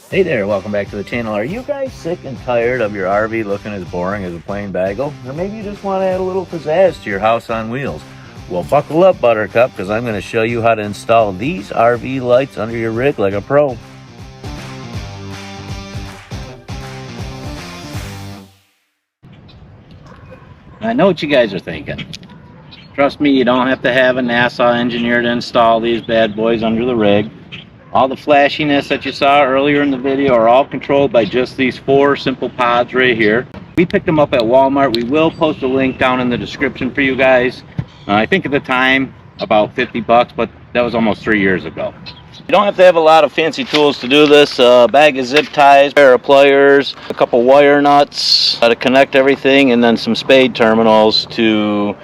Hey there, welcome back to the channel. Are you guys sick and tired of your RV looking as boring as a plain bagel? Or maybe you just want to add a little pizzazz to your house on wheels? Well, buckle up, Buttercup, because I'm going to show you how to install these RV lights under your rig like a pro. I know what you guys are thinking. Trust me, you don't have to have a NASA engineer to install these bad boys under the rig. All the flashiness that you saw earlier in the video are all controlled by just these four simple pods right here. We picked them up at Walmart. We will post a link down in the description for you guys. I think at the time about 50 bucks, but that was almost 3 years ago. You don't have to have a lot of fancy tools to do this. A bag of zip ties, a pair of pliers, a couple wire nuts to connect everything, and then some spade terminals to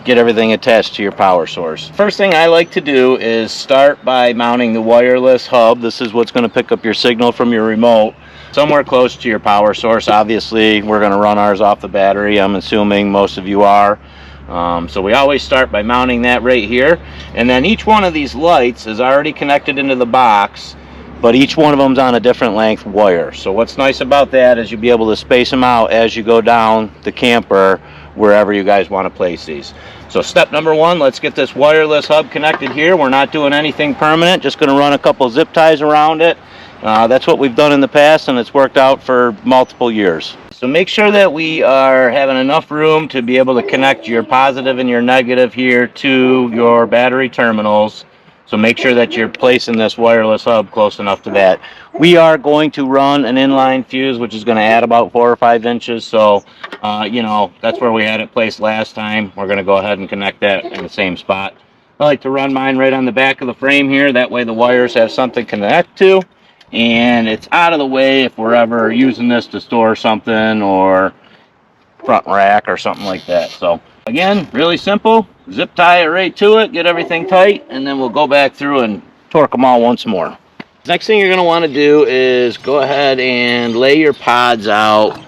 get everything attached to your power source. First thing I like to do is start by mounting the wireless hub. This is what's going to pick up your signal from your remote somewhere close to your power source. Obviously, we're going to run ours off the battery. I'm assuming most of you are. So we always start by mounting that right here. And then each one of these lights is already connected into the box, but each one of them's on a different length wire. So what's nice about that is you'll be able to space them out as you go down the camper wherever you guys want to place these. So step number one, let's get this wireless hub connected here. We're not doing anything permanent, just going to run a couple zip ties around it. That's what we've done in the past, and it's worked out for multiple years. So make sure that we are having enough room to be able to connect your positive and your negative here to your battery terminals. So make sure that you're placing this wireless hub close enough to that. We are going to run an inline fuse, which is going to add about 4 or 5 inches. So, you know, that's where we had it placed last time. We're going to go ahead and connect that in the same spot. I like to run mine right on the back of the frame here. That way the wires have something to connect to. And it's out of the way if we're ever using this to store something or front rack or something like that. So again, really simple. Zip tie it right to it, get everything tight, and then we'll go back through and torque them all once more. Next thing you're going to want to do is go ahead and lay your pods out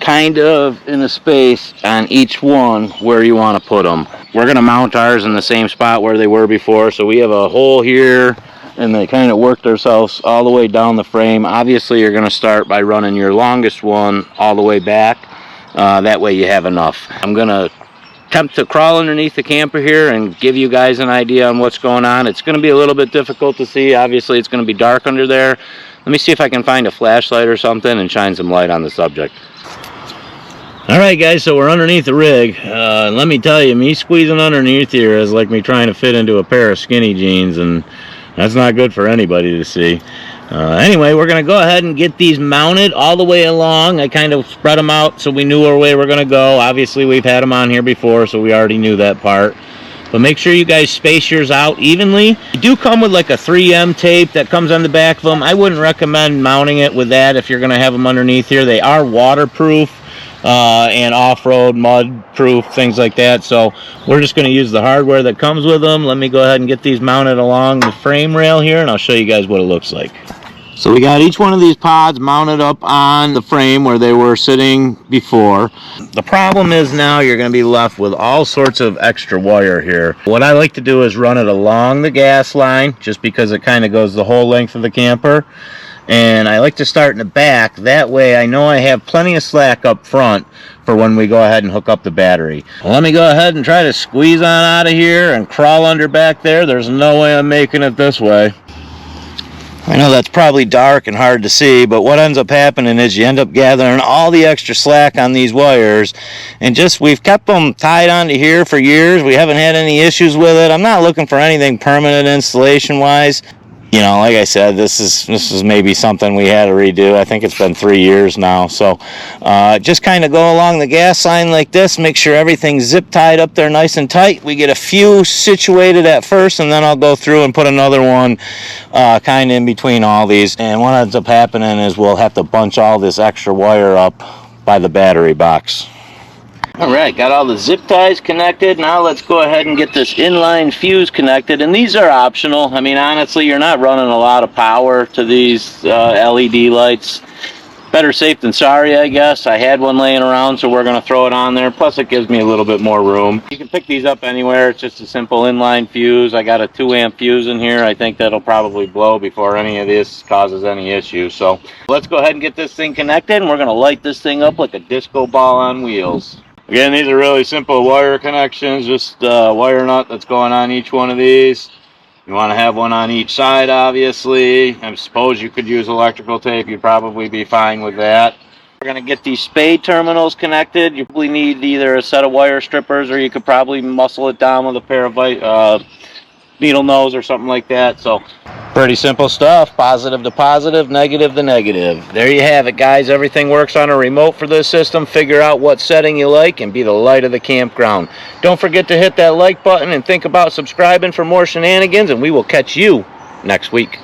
kind of in the space on each one where you want to put them. We're going to mount ours in the same spot where they were before, so we have a hole here, and they kind of worked themselves all the way down the frame. Obviously, you're going to start by running your longest one all the way back. That way you have enough. I'm going to attempt to crawl underneath the camper here and give you guys an idea on what's going on. It's going to be a little bit difficult to see. Obviously, it's going to be dark under there. Let me see if I can find a flashlight or something and shine some light on the subject. Alright guys, so we're underneath the rig. Let me tell you, me squeezing underneath here is like me trying to fit into a pair of skinny jeans, and that's not good for anybody to see. Anyway, we're going to go ahead and get these mounted all the way along. I kind of spread them out so we knew where way we're going to go. Obviously, we've had them on here before, so we already knew that part. But make sure you guys space yours out evenly. You do come with like a 3M tape that comes on the back of them. I wouldn't recommend mounting it with that if you're going to have them underneath here. They are waterproof and off-road mud proof, things like that. So we're just going to use the hardware that comes with them. Let me go ahead and get these mounted along the frame rail here, and I'll show you guys what it looks like. So we got each one of these pods mounted up on the frame where they were sitting before. The problem is now you're going to be left with all sorts of extra wire here. What I like to do is run it along the gas line, just because it kind of goes the whole length of the camper. And I like to start in the back. That way I know I have plenty of slack up front for when we go ahead and hook up the battery. Well, let me go ahead and try to squeeze on out of here and crawl under back there. There's no way I'm making it this way. I know that's probably dark and hard to see, but what ends up happening is you end up gathering all the extra slack on these wires, and we've kept them tied onto here for years. We haven't had any issues with it. I'm not looking for anything permanent installation wise. You know, like I said, this is maybe something we had to redo. I think it's been 3 years now. So just kind of go along the gas line like this. Make sure everything's zip tied up there nice and tight. We get a few situated at first, and then I'll go through and put another one kind of in between all these. And what ends up happening is we'll have to bunch all this extra wire up by the battery box. Alright, got all the zip ties connected. Now let's go ahead and get this inline fuse connected. And these are optional. I mean, honestly, you're not running a lot of power to these LED lights. Better safe than sorry, I guess. I had one laying around, so we're going to throw it on there. Plus, it gives me a little bit more room. You can pick these up anywhere. It's just a simple inline fuse. I got a 2-amp fuse in here. I think that'll probably blow before any of this causes any issues. So let's go ahead and get this thing connected, and we're going to light this thing up like a disco ball on wheels. Again, these are really simple wire connections. Just a wire nut that's going on each one of these. You want to have one on each side, obviously. I suppose you could use electrical tape. You'd probably be fine with that. We're going to get these spade terminals connected. You probably need either a set of wire strippers, or you could probably muscle it down with a pair of needle nose or something like that. So pretty simple stuff. Positive to positive, negative to negative. There you have it, guys. Everything works on a remote for this system. Figure out what setting you like and be the light of the campground. Don't forget to hit that like button and think about subscribing for more shenanigans, and we will catch you next week.